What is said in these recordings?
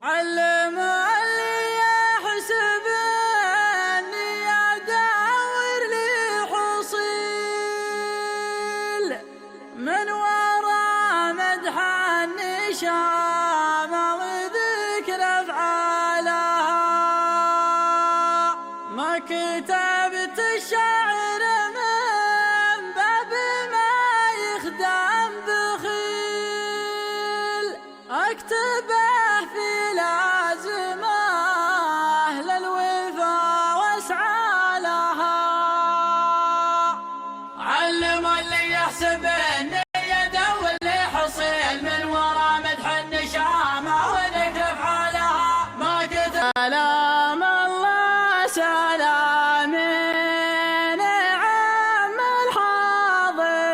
علم اللي يحسب اني ادور لي حصيل من ورا مدح النشامه وذكر افعالها. ما كتبت الشعر من باب ما يخدم بخيل، اكتبه في لازمه للوفا واسعى لها. علم اللي يحسب اني يدور لي حصيل من ورا مدح النشامه وذكر افعالها. ما كتب سلام الله سلامين عم الحاضرين،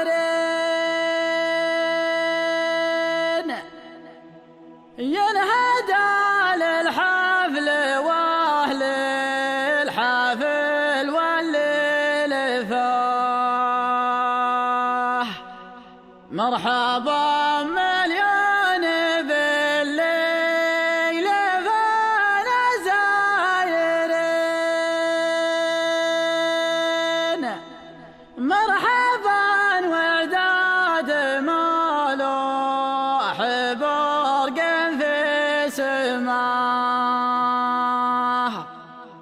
ينهدى للحفل واهل الحفل والليل فاه. مرحبا مليون بالليل فانا زايرين، مرحبا وعداد مالوح برق في سماه.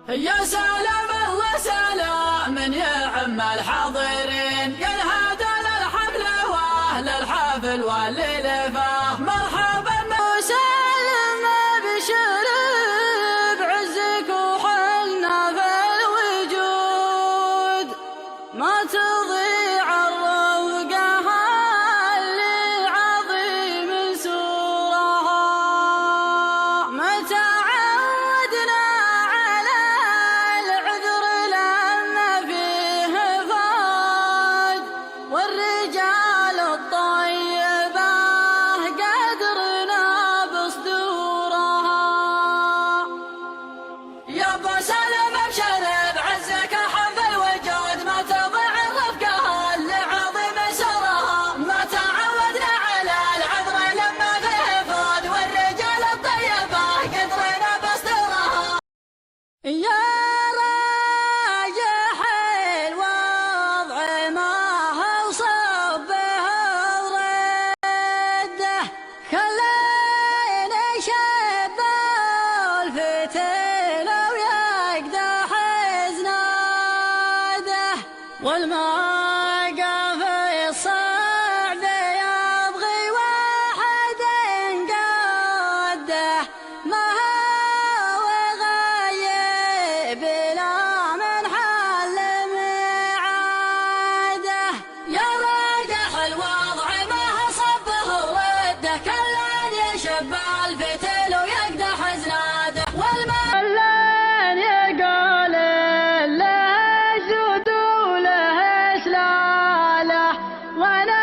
يا سلام الله سلام يا عم الحاضرين، ينهدى للحفل واهل الحفل والليل فاه. مرحبا وسلم بشر بعزك وحلنا في الوجود، ما تضيع الرفقة اللي عظيم سورها. متى عودنا على العذر لما فيه فاد، والرجال الطيبة قدرنا بصدورها. يا ابو سلم ابشر بعزك حظ الوجود، ما تضيع الرفقة اللي عظيم سرها. ما تعودنا على العذر لما فيه فاد، والرجال الطيبة قدرنا بصدورها. يا راجح الوضع ما هو صبه ورده، خلينا شب الفتيل ويقدح زناده، والموقف الصعب يبغي واحد قده. ما هو غايب لا من حل ميعاده، يا راجح الوضع ما هو صبه ورده، كلان يشب الفتيل ويقدح زناده. والملان يقول له جود وله سلاله، وانا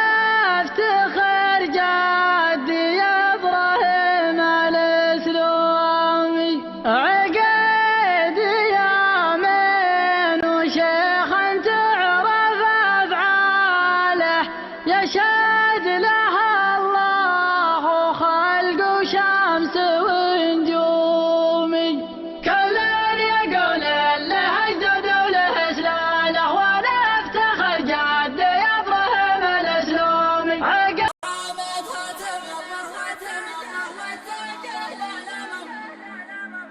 افتخر جدي يا ابراهيم الاسلامي. عقيد يامين وشيخ تعرف افعاله، يشهد لها الله وخلق وشمس ونجومي. كلن يقول له جدود وله سلاله، وانا افتخر جدي يا ابراهيم الاسلامي.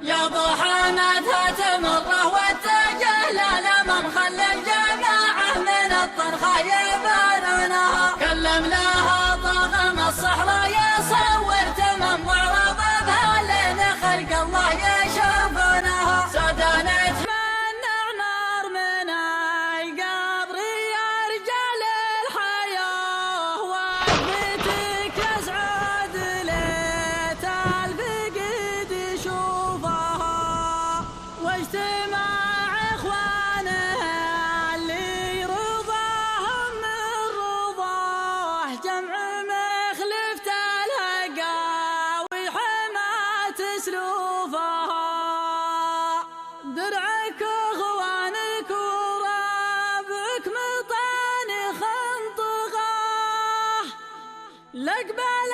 يا ابو حمدها تمره واتجه للامام، خلى الجماعه من الطرخه يبانونها. كلم لها طاغم الصحراء يصور تمام، وعرض بها لين خلق الله يشوفونها. سدنت من نار من القبر يا رجال الحياه، وقفتك يسعد ليت الفقد يشوفها. واجتماع اخوانها اللي رضاهم من رضاه، جمع مخلفة الهقاوي حماة سلوفها. درعك اخوانك ورابك مطان خنطقه، لقبل